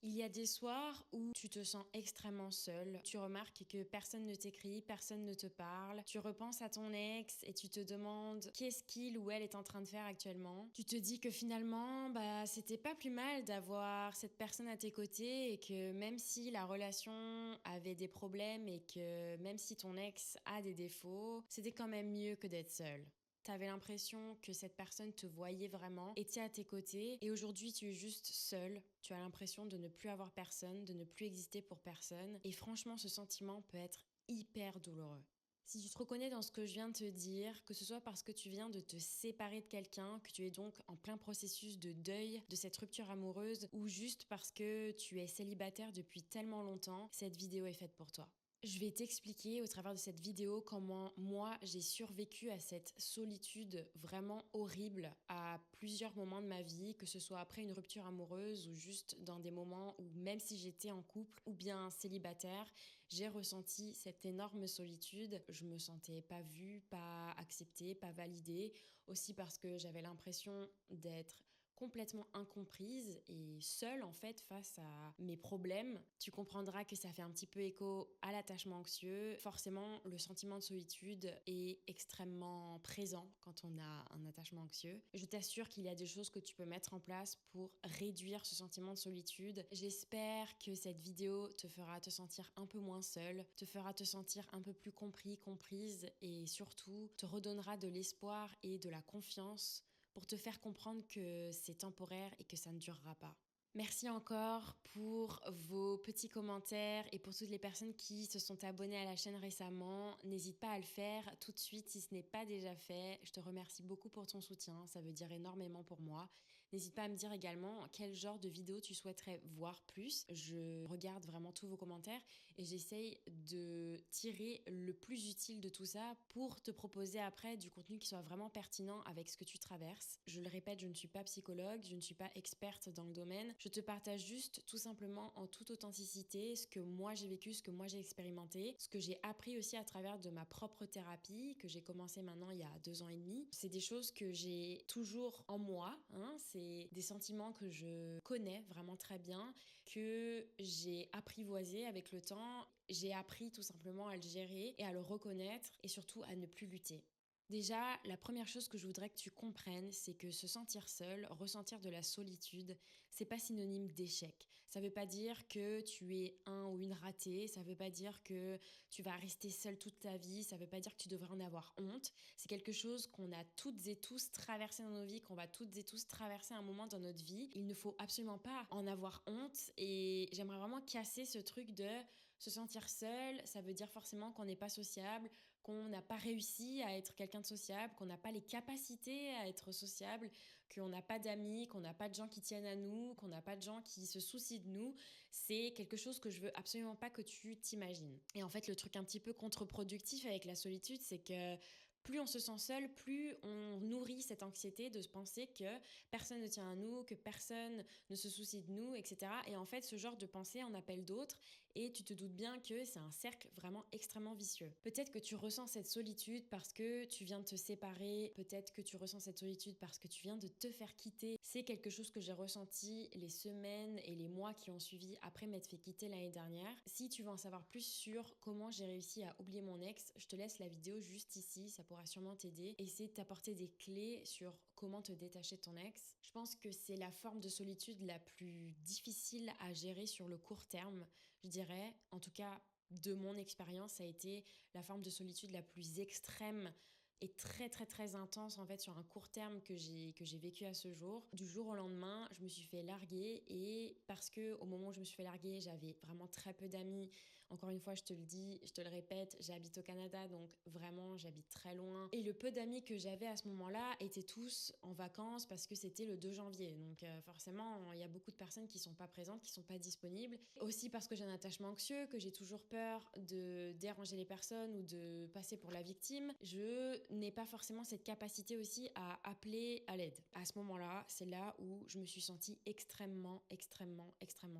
Il y a des soirs où tu te sens extrêmement seul. Tu remarques que personne ne t'écrit, personne ne te parle. Tu repenses à ton ex et tu te demandes qu'est-ce qu'il ou elle est en train de faire actuellement. Tu te dis que finalement, c'était pas plus mal d'avoir cette personne à tes côtés et que même si la relation avait des problèmes et que même si ton ex a des défauts, c'était quand même mieux que d'être seul. T'avais l'impression que cette personne te voyait vraiment, était à tes côtés, et aujourd'hui tu es juste seul. Tu as l'impression de ne plus avoir personne, de ne plus exister pour personne, et franchement ce sentiment peut être hyper douloureux. Si tu te reconnais dans ce que je viens de te dire, que ce soit parce que tu viens de te séparer de quelqu'un, que tu es donc en plein processus de deuil de cette rupture amoureuse, ou juste parce que tu es célibataire depuis tellement longtemps, cette vidéo est faite pour toi. Je vais t'expliquer au travers de cette vidéo comment moi j'ai survécu à cette solitude vraiment horrible à plusieurs moments de ma vie, que ce soit après une rupture amoureuse ou juste dans des moments où même si j'étais en couple ou bien célibataire, j'ai ressenti cette énorme solitude. Je me sentais pas vue, pas acceptée, pas validée, aussi parce que j'avais l'impression d'être complètement incomprise et seule en fait face à mes problèmes. Tu comprendras que ça fait un petit peu écho à l'attachement anxieux. Forcément, le sentiment de solitude est extrêmement présent quand on a un attachement anxieux. Je t'assure qu'il y a des choses que tu peux mettre en place pour réduire ce sentiment de solitude. J'espère que cette vidéo te fera te sentir un peu moins seule, te fera te sentir un peu plus compris, comprise et surtout te redonnera de l'espoir et de la confiance pour te faire comprendre que c'est temporaire et que ça ne durera pas. Merci encore pour vos petits commentaires et pour toutes les personnes qui se sont abonnées à la chaîne récemment. N'hésite pas à le faire tout de suite si ce n'est pas déjà fait. Je te remercie beaucoup pour ton soutien, ça veut dire énormément pour moi. N'hésite pas à me dire également quel genre de vidéo tu souhaiterais voir plus. Je regarde vraiment tous vos commentaires et j'essaye de tirer le plus utile de tout ça pour te proposer après du contenu qui soit vraiment pertinent avec ce que tu traverses. Je le répète, je ne suis pas psychologue, je ne suis pas experte dans le domaine. Je te partage juste tout simplement en toute authenticité ce que moi j'ai vécu, ce que moi j'ai expérimenté, ce que j'ai appris aussi à travers de ma propre thérapie que j'ai commencé maintenant il y a 2 ans et demi. C'est des choses que j'ai toujours en moi, c'est des sentiments que je connais vraiment très bien, que j'ai apprivoisé avec le temps. J'ai appris tout simplement à le gérer et à le reconnaître et surtout à ne plus lutter. Déjà, la première chose que je voudrais que tu comprennes, c'est que se sentir seul, ressentir de la solitude, c'est pas synonyme d'échec. Ça veut pas dire que tu es un ou une ratée, ça veut pas dire que tu vas rester seul toute ta vie, ça veut pas dire que tu devrais en avoir honte. C'est quelque chose qu'on a toutes et tous traversé dans nos vies, qu'on va toutes et tous traverser un moment dans notre vie. Il ne faut absolument pas en avoir honte et j'aimerais vraiment casser ce truc de se sentir seul, ça veut dire forcément qu'on n'est pas sociable, qu'on n'a pas réussi à être quelqu'un de sociable, qu'on n'a pas les capacités à être sociable, qu'on n'a pas d'amis, qu'on n'a pas de gens qui tiennent à nous, qu'on n'a pas de gens qui se soucient de nous. C'est quelque chose que je veux absolument pas que tu t'imagines. Et en fait, le truc un petit peu contre-productif avec la solitude, c'est que plus on se sent seul, plus on nourrit cette anxiété de se penser que personne ne tient à nous, que personne ne se soucie de nous, etc. Et en fait, ce genre de pensée en appelle d'autres et tu te doutes bien que c'est un cercle vraiment extrêmement vicieux. Peut-être que tu ressens cette solitude parce que tu viens de te séparer, peut-être que tu ressens cette solitude parce que tu viens de te faire quitter. C'est quelque chose que j'ai ressenti les semaines et les mois qui ont suivi après m'être fait quitter l'année dernière. Si tu veux en savoir plus sur comment j'ai réussi à oublier mon ex, je te laisse la vidéo juste ici, ça pourra sûrement t'aider. Essayer de t'apporter des clés sur comment te détacher de ton ex. Je pense que c'est la forme de solitude la plus difficile à gérer sur le court terme, je dirais. En tout cas, de mon expérience, ça a été la forme de solitude la plus extrême et très très très intense en fait sur un court terme que j'ai vécu à ce jour. Du jour au lendemain, je me suis fait larguer et parce que au moment où je me suis fait larguer, j'avais vraiment très peu d'amis. Encore une fois, je te le dis, je te le répète, j'habite au Canada donc vraiment j'habite très loin et le peu d'amis que j'avais à ce moment-là étaient tous en vacances parce que c'était le 2 janvier. Donc forcément, il y a beaucoup de personnes qui sont pas présentes, qui sont pas disponibles. Aussi parce que j'ai un attachement anxieux, que j'ai toujours peur de déranger les personnes ou de passer pour la victime. Je n'ai pas forcément cette capacité aussi à appeler à l'aide. À ce moment-là, c'est là où je me suis sentie extrêmement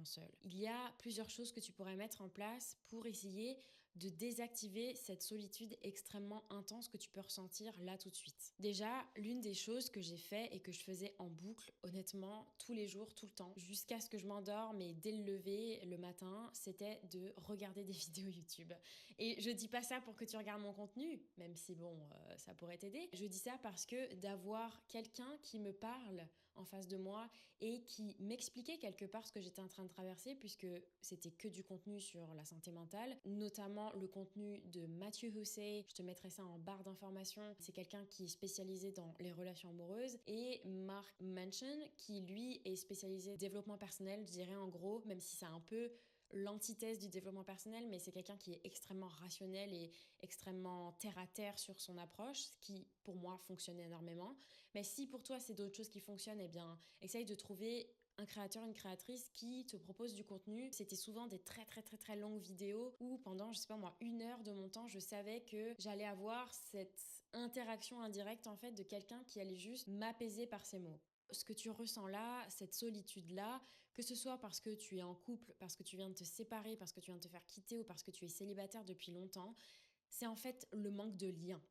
seule. Il y a plusieurs choses que tu pourrais mettre en place pour essayer de désactiver cette solitude extrêmement intense que tu peux ressentir là tout de suite. Déjà, l'une des choses que j'ai fait et que je faisais en boucle, honnêtement, tous les jours, tout le temps, jusqu'à ce que je m'endorme et dès le lever, le matin, c'était de regarder des vidéos YouTube. Et je dis pas ça pour que tu regardes mon contenu, même si ça pourrait t'aider. Je dis ça parce que d'avoir quelqu'un qui me parle en face de moi et qui m'expliquait quelque part ce que j'étais en train de traverser, puisque c'était que du contenu sur la santé mentale, notamment le contenu de Matthew Hussey. Je te mettrai ça en barre d'informations. C'est quelqu'un qui est spécialisé dans les relations amoureuses, et Mark Manson qui lui est spécialisé développement personnel, je dirais en gros, même si c'est un peu l'antithèse du développement personnel, mais c'est quelqu'un qui est extrêmement rationnel et extrêmement terre à terre sur son approche, ce qui pour moi fonctionne énormément. Mais si pour toi c'est d'autres choses qui fonctionnent, eh bien essaye de trouver un créateur, une créatrice qui te propose du contenu. C'était souvent des très très très très longues vidéos où pendant, je sais pas moi, 1 heure de mon temps, je savais que j'allais avoir cette interaction indirecte en fait de quelqu'un qui allait juste m'apaiser par ses mots. Ce que tu ressens là, cette solitude-là, que ce soit parce que tu es en couple, parce que tu viens de te séparer, parce que tu viens de te faire quitter ou parce que tu es célibataire depuis longtemps, c'est en fait le manque de lien.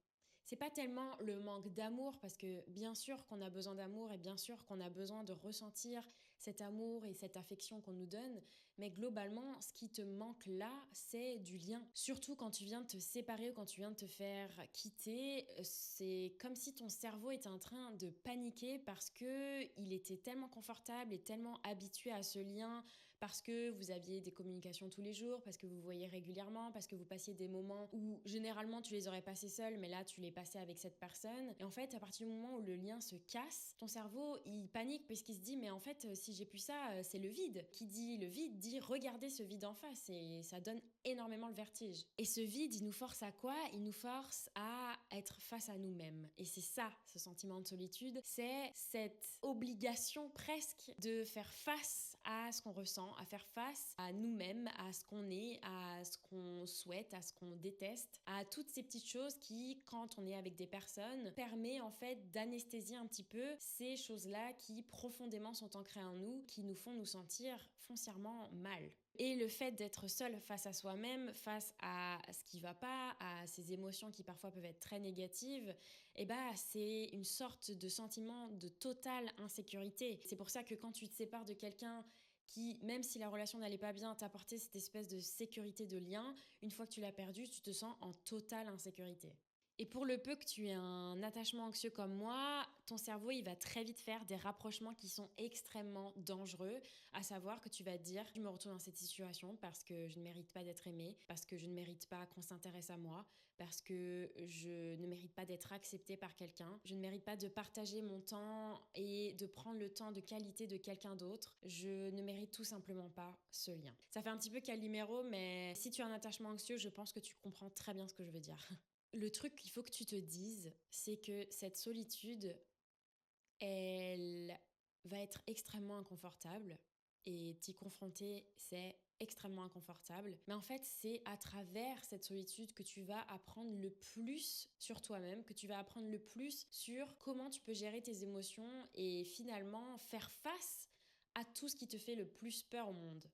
C'est pas tellement le manque d'amour, parce que bien sûr qu'on a besoin d'amour et bien sûr qu'on a besoin de ressentir cet amour et cette affection qu'on nous donne, mais globalement, ce qui te manque là, c'est du lien. Surtout quand tu viens de te séparer ou quand tu viens de te faire quitter, c'est comme si ton cerveau était en train de paniquer parce que il était tellement confortable et tellement habitué à ce lien, parce que vous aviez des communications tous les jours, parce que vous voyez régulièrement, parce que vous passiez des moments où généralement tu les aurais passés seul, mais là tu les passais avec cette personne. Et en fait, à partir du moment où le lien se casse, ton cerveau il panique parce qu'il se dit mais en fait si j'ai plus ça, c'est le vide. Qui dit le vide dit regardez ce vide en face, et ça donne énormément le vertige. Et ce vide, il nous force à quoi? Il nous force à être face à nous-mêmes. Et c'est ça, ce sentiment de solitude, c'est cette obligation presque de faire face à ce qu'on ressent, à faire face à nous-mêmes, à ce qu'on est, à ce qu'on souhaite, à ce qu'on déteste, à toutes ces petites choses qui, quand on est avec des personnes, permet en fait d'anesthésier un petit peu ces choses-là qui profondément sont ancrées en nous, qui nous font nous sentir foncièrement mal. Et le fait d'être seul face à soi-même, face à ce qui va pas, à ces émotions qui parfois peuvent être très négatives, c'est une sorte de sentiment de totale insécurité. C'est pour ça que quand tu te sépares de quelqu'un qui, même si la relation n'allait pas bien, t'apportait cette espèce de sécurité de lien, une fois que tu l'as perdu, tu te sens en totale insécurité. Et pour le peu que tu aies un attachement anxieux comme moi, ton cerveau, il va très vite faire des rapprochements qui sont extrêmement dangereux, à savoir que tu vas te dire, je me retrouve dans cette situation parce que je ne mérite pas d'être aimée, parce que je ne mérite pas qu'on s'intéresse à moi, parce que je ne mérite pas d'être acceptée par quelqu'un, je ne mérite pas de partager mon temps et de prendre le temps de qualité de quelqu'un d'autre, je ne mérite tout simplement pas ce lien. Ça fait un petit peu Calimero, mais si tu as un attachement anxieux, je pense que tu comprends très bien ce que je veux dire. Le truc qu'il faut que tu te dises, c'est que cette solitude, elle va être extrêmement inconfortable, et t'y confronter, c'est extrêmement inconfortable. Mais en fait, c'est à travers cette solitude que tu vas apprendre le plus sur toi-même, que tu vas apprendre le plus sur comment tu peux gérer tes émotions et finalement faire face à tout ce qui te fait le plus peur au monde.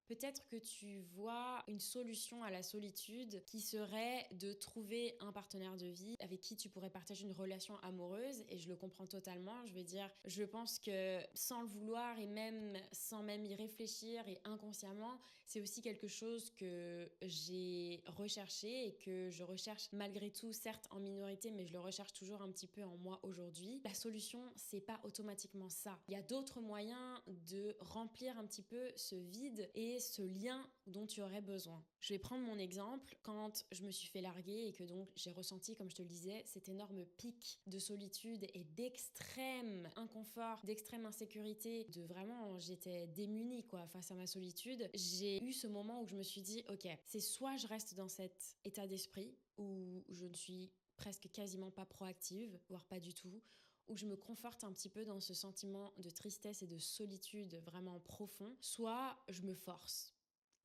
Peut-être que tu vois une solution à la solitude qui serait de trouver un partenaire de vie avec qui tu pourrais partager une relation amoureuse, et je le comprends totalement. Je veux dire, je pense que sans le vouloir et même sans même y réfléchir et inconsciemment, c'est aussi quelque chose que j'ai recherché et que je recherche malgré tout, certes en minorité, mais je le recherche toujours un petit peu en moi aujourd'hui. La solution, c'est pas automatiquement ça. Il y a d'autres moyens de remplir un petit peu ce vide et ce lien dont tu aurais besoin. Je vais prendre mon exemple. Quand je me suis fait larguer et que donc j'ai ressenti, comme je te le disais, cet énorme pic de solitude et d'extrême inconfort, d'extrême insécurité, de vraiment, j'étais démunie face à ma solitude, j'ai eu ce moment où je me suis dit, ok, c'est soit je reste dans cet état d'esprit où je ne suis presque quasiment pas proactive, voire pas du tout, où je me conforte un petit peu dans ce sentiment de tristesse et de solitude vraiment profond, soit je me force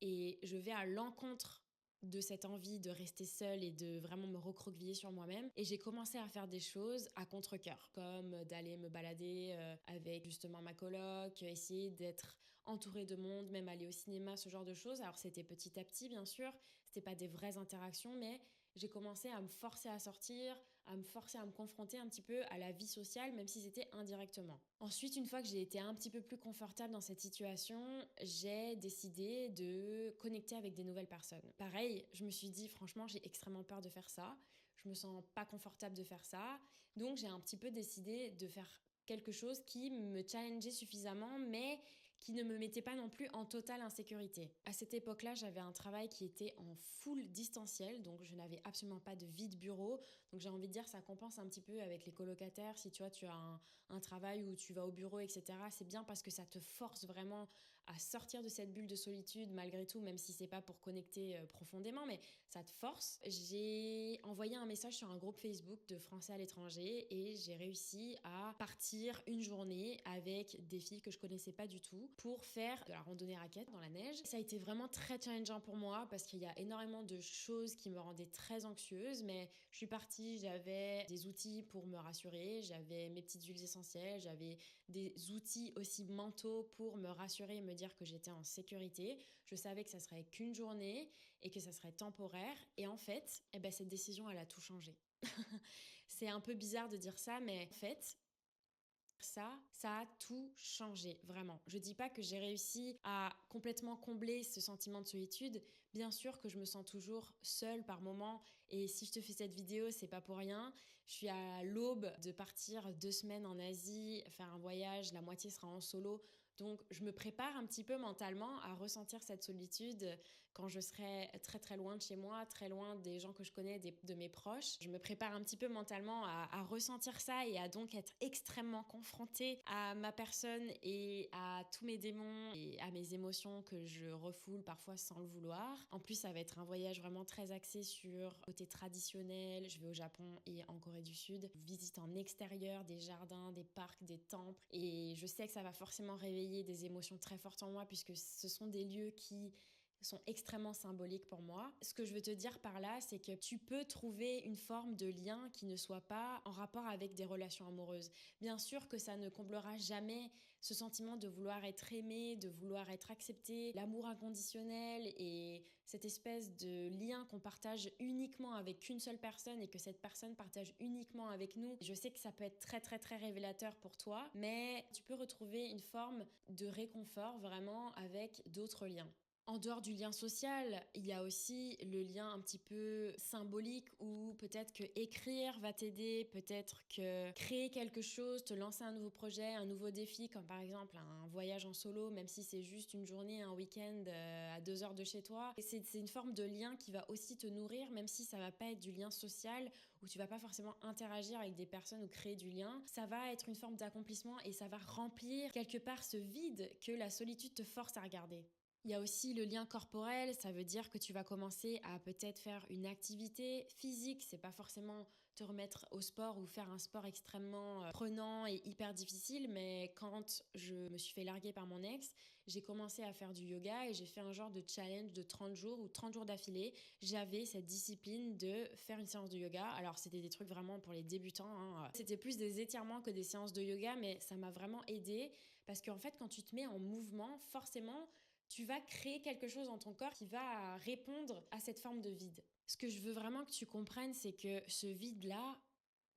et je vais à l'encontre de cette envie de rester seule et de vraiment me recroqueviller sur moi-même. Et j'ai commencé à faire des choses à contre-cœur, comme d'aller me balader avec justement ma coloc, essayer d'être entourée de monde, même aller au cinéma, ce genre de choses. Alors c'était petit à petit, bien sûr, c'était pas des vraies interactions, mais j'ai commencé à me forcer à sortir, à me forcer à me confronter un petit peu à la vie sociale, même si c'était indirectement. Ensuite, une fois que j'ai été un petit peu plus confortable dans cette situation, j'ai décidé de connecter avec des nouvelles personnes. Pareil, je me suis dit, franchement, j'ai extrêmement peur de faire ça. Je me sens pas confortable de faire ça. Donc, j'ai un petit peu décidé de faire quelque chose qui me challengeait suffisamment, mais qui ne me mettait pas non plus en totale insécurité. À cette époque-là, j'avais un travail qui était en full distanciel, donc je n'avais absolument pas de vie de bureau. Donc j'ai envie de dire, ça compense un petit peu avec les colocataires. Si tu vois, tu as un travail où tu vas au bureau, etc., c'est bien parce que ça te force vraiment à sortir de cette bulle de solitude malgré tout, même si c'est pas pour connecter profondément, mais ça te force. J'ai envoyé un message sur un groupe Facebook de Français à l'étranger et j'ai réussi à partir une journée avec des filles que je connaissais pas du tout pour faire de la randonnée raquette dans la neige. Ça a été vraiment très challengeant pour moi parce qu'il y a énormément de choses qui me rendaient très anxieuse, mais je suis partie, j'avais des outils pour me rassurer, j'avais mes petites huiles essentielles, j'avais des outils aussi mentaux pour me rassurer et me dire que j'étais en sécurité. Je savais que ça serait qu'une journée et que ça serait temporaire. Et en fait, cette décision, elle a tout changé. C'est un peu bizarre de dire ça, mais en fait, ça a tout changé, vraiment. Je dis pas que j'ai réussi à complètement combler ce sentiment de solitude. Bien sûr que je me sens toujours seule par moments. Et si je te fais cette vidéo, c'est pas pour rien. Je suis à l'aube de partir 2 semaines en Asie, faire un voyage. La moitié sera en solo. Donc, je me prépare un petit peu mentalement à ressentir cette solitude quand je serai très très loin de chez moi, très loin des gens que je connais, de mes proches. Je me prépare un petit peu mentalement à ressentir ça et à donc être extrêmement confrontée à ma personne et à tous mes démons et à mes émotions que je refoule parfois sans le vouloir. En plus, ça va être un voyage vraiment très axé sur le côté traditionnel. Je vais au Japon et en Corée du Sud. Je visite en extérieur des jardins, des parcs, des temples et je sais que ça va forcément réveiller des émotions très fortes en moi puisque ce sont des lieux qui sont extrêmement symboliques pour moi. Ce que je veux te dire par là, c'est que tu peux trouver une forme de lien qui ne soit pas en rapport avec des relations amoureuses. Bien sûr que ça ne comblera jamais ce sentiment de vouloir être aimé, de vouloir être accepté, l'amour inconditionnel et cette espèce de lien qu'on partage uniquement avec une seule personne et que cette personne partage uniquement avec nous. Je sais que ça peut être très très très révélateur pour toi, mais tu peux retrouver une forme de réconfort vraiment avec d'autres liens. En dehors du lien social, il y a aussi le lien un petit peu symbolique où peut-être que écrire va t'aider, peut-être que créer quelque chose, te lancer un nouveau projet, un nouveau défi, comme par exemple un voyage en solo, même si c'est juste une journée, un week-end à 2 heures de chez toi. Et c'est une forme de lien qui va aussi te nourrir, même si ça va pas être du lien social, où tu vas pas forcément interagir avec des personnes ou créer du lien. Ça va être une forme d'accomplissement et ça va remplir quelque part ce vide que la solitude te force à regarder. Il y a aussi le lien corporel, ça veut dire que tu vas commencer à peut-être faire une activité physique, c'est pas forcément te remettre au sport ou faire un sport extrêmement prenant et hyper difficile, mais quand je me suis fait larguer par mon ex, j'ai commencé à faire du yoga et j'ai fait un genre de challenge de 30 jours ou 30 jours d'affilée. J'avais cette discipline de faire une séance de yoga. Alors c'était des trucs vraiment pour les débutants, hein. C'était plus des étirements que des séances de yoga, mais ça m'a vraiment aidée parce qu'en fait quand tu te mets en mouvement, forcément tu vas créer quelque chose dans ton corps qui va répondre à cette forme de vide. Ce que je veux vraiment que tu comprennes, c'est que ce vide-là,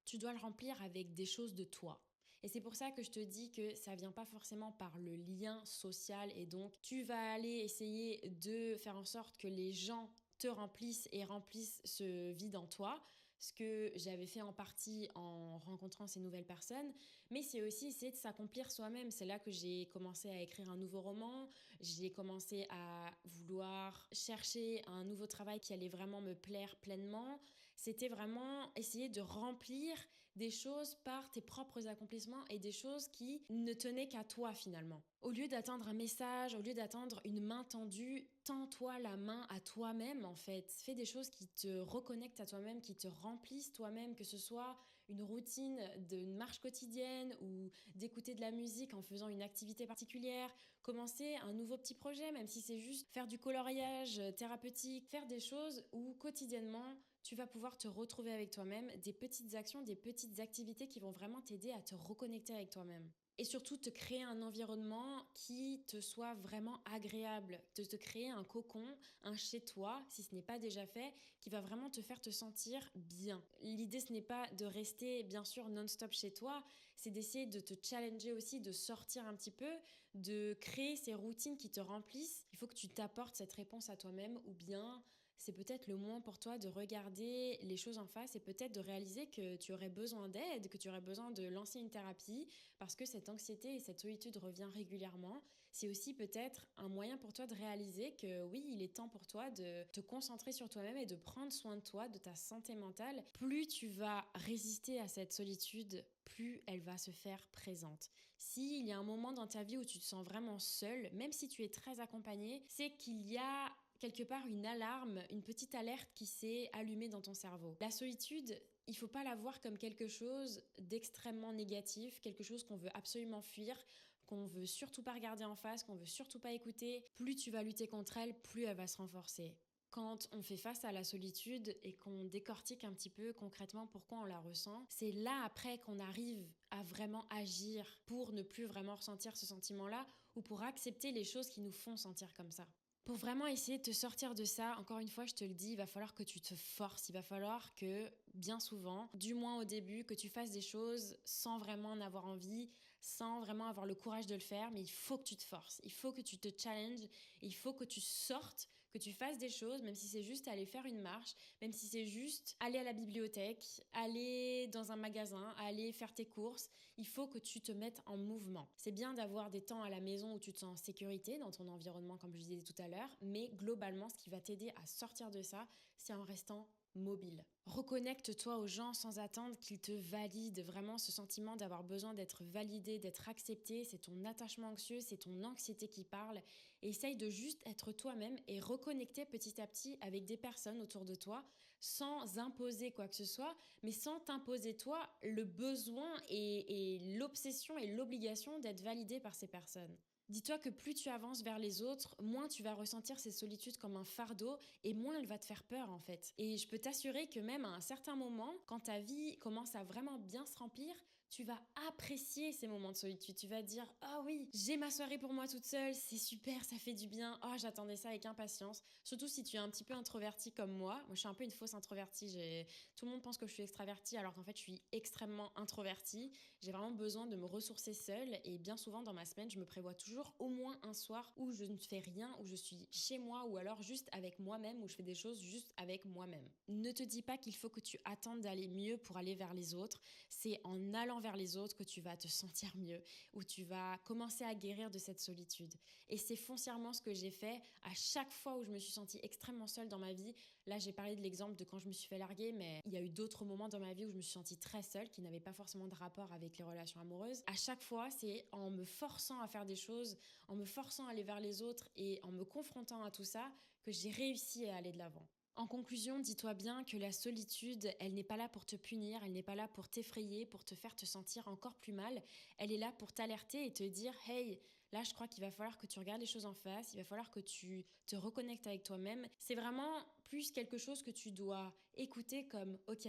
tu dois le remplir avec des choses de toi. Et c'est pour ça que je te dis que ça vient pas forcément par le lien social et donc tu vas aller essayer de faire en sorte que les gens te remplissent et remplissent ce vide en toi, ce que j'avais fait en partie en rencontrant ces nouvelles personnes, mais c'est aussi essayer de s'accomplir soi-même. C'est là que j'ai commencé à écrire un nouveau roman, j'ai commencé à vouloir chercher un nouveau travail qui allait vraiment me plaire pleinement. C'était vraiment essayer de remplir des choses par tes propres accomplissements et des choses qui ne tenaient qu'à toi finalement. Au lieu d'attendre un message, au lieu d'attendre une main tendue, tends-toi la main à toi-même en fait. Fais des choses qui te reconnectent à toi-même, qui te remplissent toi-même, que ce soit une routine d'une marche quotidienne ou d'écouter de la musique en faisant une activité particulière, commencer un nouveau petit projet, même si c'est juste faire du coloriage thérapeutique, faire des choses où quotidiennement, tu vas pouvoir te retrouver avec toi-même, des petites actions, des petites activités qui vont vraiment t'aider à te reconnecter avec toi-même. Et surtout, te créer un environnement qui te soit vraiment agréable, de te créer un cocon, un chez-toi, si ce n'est pas déjà fait, qui va vraiment te faire te sentir bien. L'idée, ce n'est pas de rester, bien sûr, non-stop chez toi, c'est d'essayer de te challenger aussi, de sortir un petit peu, de créer ces routines qui te remplissent. Il faut que tu t'apportes cette réponse à toi-même ou bien c'est peut-être le moment pour toi de regarder les choses en face et peut-être de réaliser que tu aurais besoin d'aide, que tu aurais besoin de lancer une thérapie parce que cette anxiété et cette solitude revient régulièrement. C'est aussi peut-être un moyen pour toi de réaliser que oui, il est temps pour toi de te concentrer sur toi-même et de prendre soin de toi, de ta santé mentale. Plus tu vas résister à cette solitude, plus elle va se faire présente. S'il y a un moment dans ta vie où tu te sens vraiment seul, même si tu es très accompagné, c'est qu'il y a quelque part une alarme, une petite alerte qui s'est allumée dans ton cerveau. La solitude, il faut pas la voir comme quelque chose d'extrêmement négatif, quelque chose qu'on veut absolument fuir, qu'on veut surtout pas regarder en face, qu'on veut surtout pas écouter. Plus tu vas lutter contre elle, plus elle va se renforcer. Quand on fait face à la solitude et qu'on décortique un petit peu concrètement pourquoi on la ressent, c'est là après qu'on arrive à vraiment agir pour ne plus vraiment ressentir ce sentiment-là ou pour accepter les choses qui nous font sentir comme ça. Pour vraiment essayer de te sortir de ça, encore une fois, je te le dis, il va falloir que tu te forces, il va falloir que, bien souvent, du moins au début, que tu fasses des choses sans vraiment en avoir envie, sans vraiment avoir le courage de le faire, mais il faut que tu te forces, il faut que tu te challenges, il faut que tu sortes, que tu fasses des choses, même si c'est juste aller faire une marche, même si c'est juste aller à la bibliothèque, aller dans un magasin, aller faire tes courses, il faut que tu te mettes en mouvement. C'est bien d'avoir des temps à la maison où tu te sens en sécurité dans ton environnement, comme je disais tout à l'heure, mais globalement, ce qui va t'aider à sortir de ça, c'est en restant mobile. Reconnecte-toi aux gens sans attendre qu'ils te valident. Vraiment, ce sentiment d'avoir besoin d'être validé, d'être accepté, c'est ton attachement anxieux, c'est ton anxiété qui parle. Et essaye de juste être toi-même et reconnecter petit à petit avec des personnes autour de toi sans imposer quoi que ce soit, mais sans t'imposer toi le besoin et l'obsession et l'obligation d'être validé par ces personnes. Dis-toi que plus tu avances vers les autres, moins tu vas ressentir ces solitudes comme un fardeau et moins elle va te faire peur en fait. Et je peux t'assurer que même à un certain moment, quand ta vie commence à vraiment bien se remplir, tu vas apprécier ces moments de solitude. Tu vas te dire ah oui, j'ai ma soirée pour moi toute seule, c'est super, ça fait du bien. Oh, j'attendais ça avec impatience. Surtout si tu es un petit peu introverti comme moi. Moi, je suis un peu une fausse introvertie. Tout le monde pense que je suis extravertie alors qu'en fait, je suis extrêmement introvertie. J'ai vraiment besoin de me ressourcer seule et bien souvent dans ma semaine, je me prévois toujours au moins un soir où je ne fais rien, où je suis chez moi ou alors juste avec moi-même, où je fais des choses juste avec moi-même. Ne te dis pas qu'il faut que tu attendes d'aller mieux pour aller vers les autres. C'est en allant vers les autres que tu vas te sentir mieux, où tu vas commencer à guérir de cette solitude. Et c'est foncièrement ce que j'ai fait à chaque fois où je me suis sentie extrêmement seule dans ma vie. Là, j'ai parlé de l'exemple de quand je me suis fait larguer, mais il y a eu d'autres moments dans ma vie où je me suis sentie très seule, qui n'avaient pas forcément de rapport avec les relations amoureuses. À chaque fois, c'est en me forçant à faire des choses, en me forçant à aller vers les autres et en me confrontant à tout ça que j'ai réussi à aller de l'avant. En conclusion, dis-toi bien que la solitude, elle n'est pas là pour te punir, elle n'est pas là pour t'effrayer, pour te faire te sentir encore plus mal. Elle est là pour t'alerter et te dire « Hey, là je crois qu'il va falloir que tu regardes les choses en face, il va falloir que tu te reconnectes avec toi-même. » C'est vraiment plus quelque chose que tu dois écouter comme « Ok,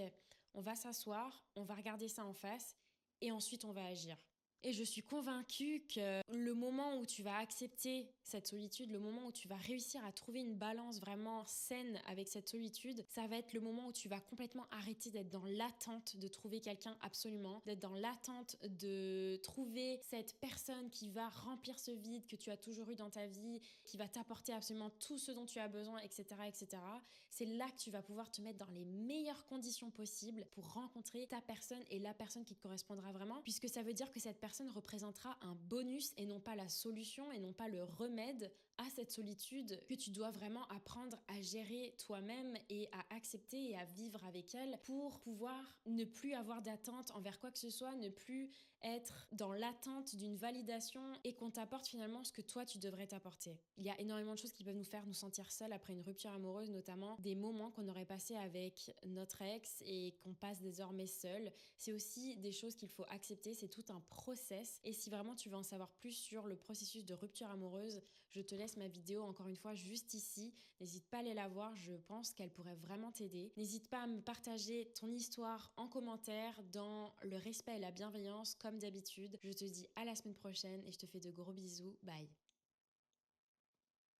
on va s'asseoir, on va regarder ça en face et ensuite on va agir. » Et je suis convaincue que le moment où tu vas accepter cette solitude, le moment où tu vas réussir à trouver une balance vraiment saine avec cette solitude, ça va être le moment où tu vas complètement arrêter d'être dans l'attente de trouver quelqu'un absolument, d'être dans l'attente de trouver cette personne qui va remplir ce vide que tu as toujours eu dans ta vie, qui va t'apporter absolument tout ce dont tu as besoin, etc., etc. C'est là que tu vas pouvoir te mettre dans les meilleures conditions possibles pour rencontrer ta personne et la personne qui te correspondra vraiment, puisque ça veut dire que cette personne représentera un bonus et non pas la solution et non pas le remède à cette solitude que tu dois vraiment apprendre à gérer toi-même et à accepter et à vivre avec elle pour pouvoir ne plus avoir d'attente envers quoi que ce soit, ne plus être dans l'attente d'une validation et qu'on t'apporte finalement ce que toi tu devrais t'apporter. Il y a énormément de choses qui peuvent nous faire nous sentir seuls après une rupture amoureuse, notamment des moments qu'on aurait passés avec notre ex et qu'on passe désormais seul. C'est aussi des choses qu'il faut accepter, c'est tout un process. Et si vraiment tu veux en savoir plus sur le processus de rupture amoureuse, je te laisse ma vidéo encore une fois juste ici. N'hésite pas à aller la voir, je pense qu'elle pourrait vraiment t'aider. N'hésite pas à me partager ton histoire en commentaire dans le respect et la bienveillance comme d'habitude. Je te dis à la semaine prochaine et je te fais de gros bisous. Bye.